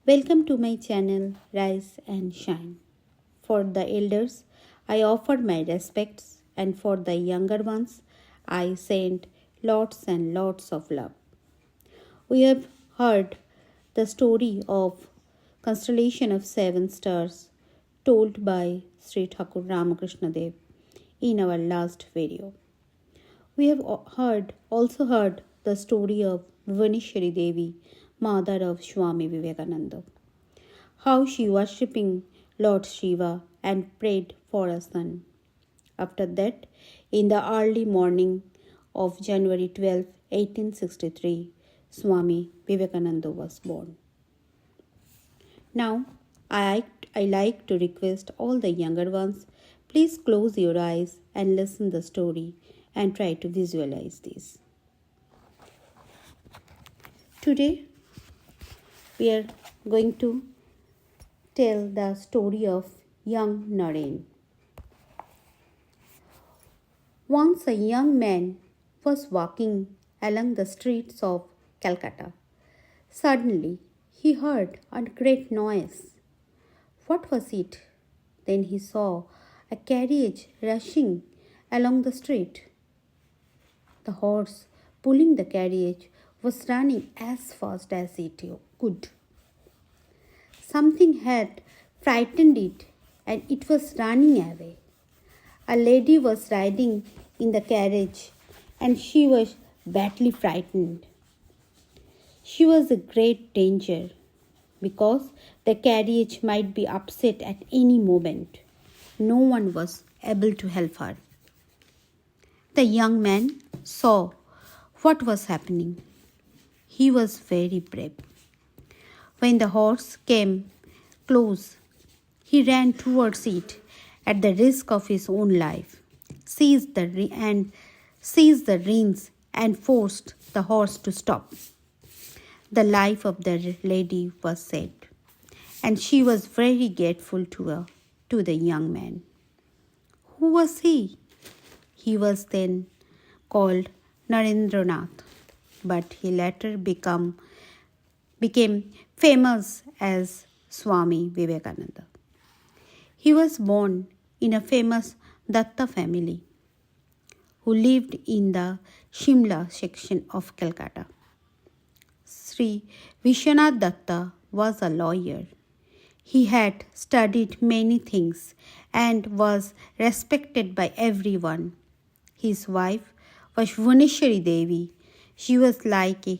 Welcome to my channel Rise and Shine. For the elders, I offer my respects, and for the younger ones, I send lots and lots of love. We have heard the story of constellation of 7 stars told by Sri Thakur Ramakrishna Dev in our last video. We have also heard the story of Bhuvaneshwari Devi, mother of Swami Vivekananda, how she worshipping Lord Shiva and prayed for a son. After that, in the early morning of January 12, 1863, Swami Vivekananda was born. Now, I like to request all the younger ones, please close your eyes and listen the story and try to visualize this. Today, we are going to tell the story of young Naren. Once a young man was walking along the streets of Calcutta. Suddenly, he heard a great noise. What was it? Then he saw a carriage rushing along the street. The horse pulling the carriage was running as fast as it could. Something had frightened it and it was running away. A lady was riding in the carriage and she was badly frightened. She was in great danger because the carriage might be upset at any moment. No one was able to help her. The young man saw what was happening. He was very brave. When the horse came close, he ran towards it at the risk of his own life, seized the reins and forced the horse to stop. The life of the lady was saved, and she was very grateful to the young man. Who was he? He was then called Narendranath, but he later became famous as Swami Vivekananda. He was born in a famous Datta family who lived in the Shimla section of Kolkata. Sri Vishwanath Datta was a lawyer. He had studied many things and was respected by everyone. His wife was Bhuvaneshwari Devi. She was like a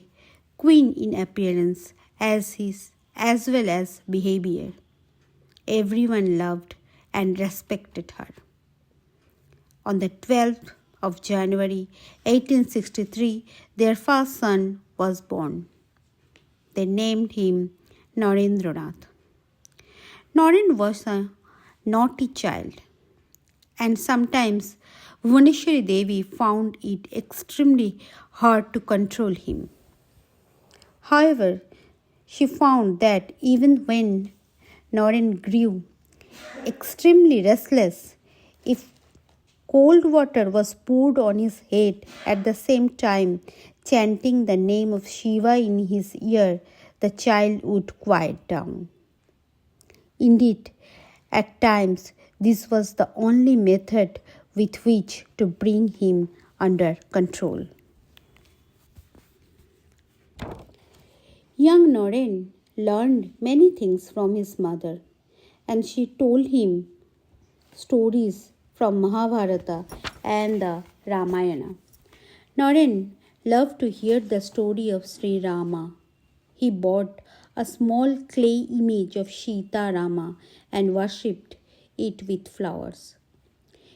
queen in appearance as well as behavior. Everyone loved and respected her. On the 12th of January 1863, their first son was born. They named him Narendranath. Naren was a naughty child, and sometimes Bhuvaneshwari Devi found it extremely hard to control him. However, she found that even when Naren grew extremely restless, if cold water was poured on his head at the same time, chanting the name of Shiva in his ear, the child would quiet down. Indeed, at times, this was the only method with which to bring him under control. Young Naren learned many things from his mother, and she told him stories from Mahabharata and the Ramayana. Naren loved to hear the story of Sri Rama. He bought a small clay image of Sita Rama and worshipped it with flowers.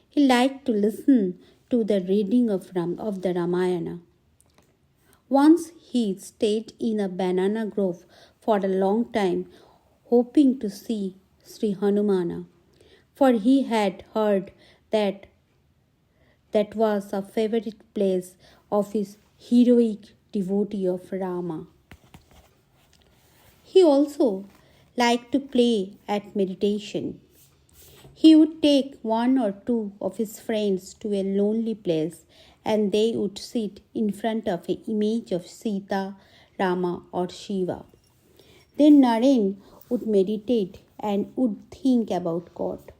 He liked to listen to the reading of the Ramayana. Once he stayed in a banana grove for a long time, hoping to see Sri Hanumana, for he had heard that was a favorite place of his heroic devotee of Rama. He also liked to play at meditation. He would take one or two of his friends to a lonely place and they would sit in front of an image of Sita, Rama or Shiva. Then Naren would meditate and would think about God.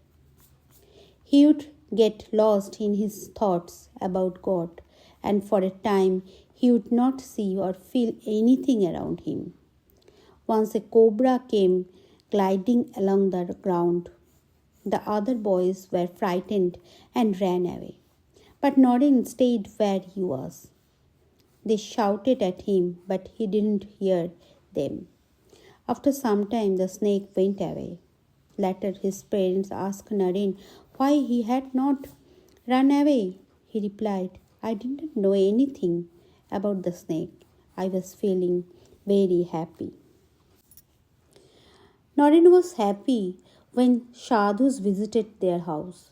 He would get lost in his thoughts about God, and for a time he would not see or feel anything around him. Once a cobra came gliding along the ground. The other boys were frightened and ran away. But Naren stayed where he was. They shouted at him, but he didn't hear them. After some time, the snake went away. Later, his parents asked Naren why he had not run away. He replied, I didn't know anything about the snake. I was feeling very happy. Naren was happy when Sadhus visited their house.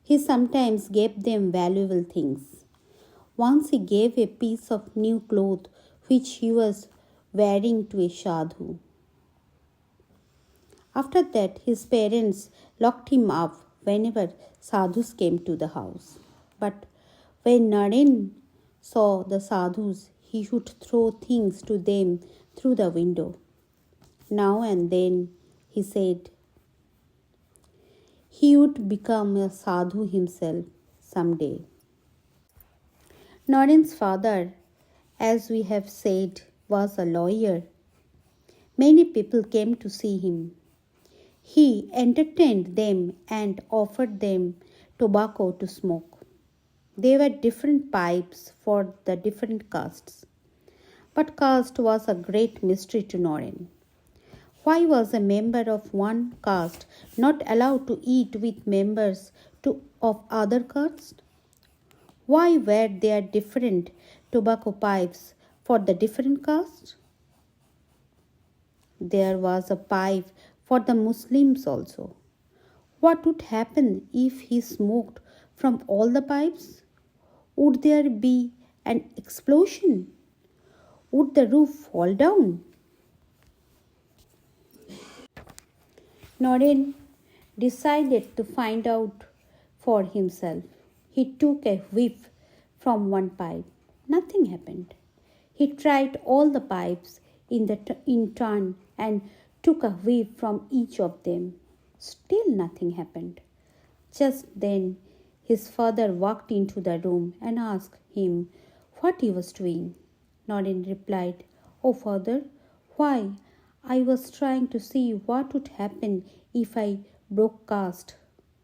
He sometimes gave them valuable things. Once he gave a piece of new cloth which he was wearing to a sadhu. After that, his parents locked him up whenever sadhus came to the house. But when Naren saw the sadhus, he would throw things to them through the window. Now and then, he said, he would become a sadhu himself someday. Naren's father, as we have said, was a lawyer. Many people came to see him. He entertained them and offered them tobacco to smoke. There were different pipes for the different castes. But caste was a great mystery to Naren. Why was a member of one caste not allowed to eat with members of other castes? Why were there different tobacco pipes for the different castes? There was a pipe for the Muslims also. What would happen if he smoked from all the pipes? Would there be an explosion? Would the roof fall down? Naren decided to find out for himself. He took a whiff from one pipe. Nothing happened. He tried all the pipes in turn and took a whiff from each of them. Still nothing happened. Just then his father walked into the room and asked him what he was doing. Naren replied, Oh father, why? I was trying to see what would happen if I broke caste.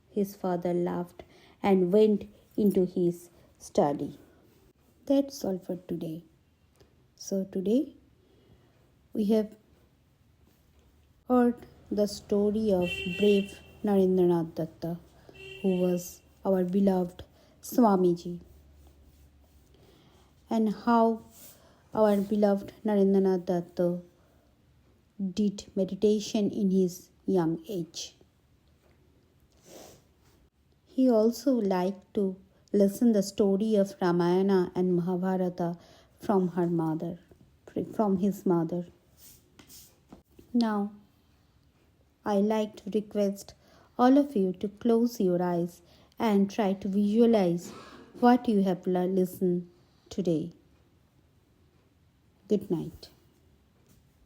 His father laughed and went into his study. That's all for today. So today we have heard the story of brave Narendranath Datta, who was our beloved Swamiji, and how our beloved Narendranath Datta did meditation in his young age. He also liked to listen the story of Ramayana and Mahabharata from his mother. Now, I like to request all of you to close your eyes and try to visualize what you have listened today. Good night.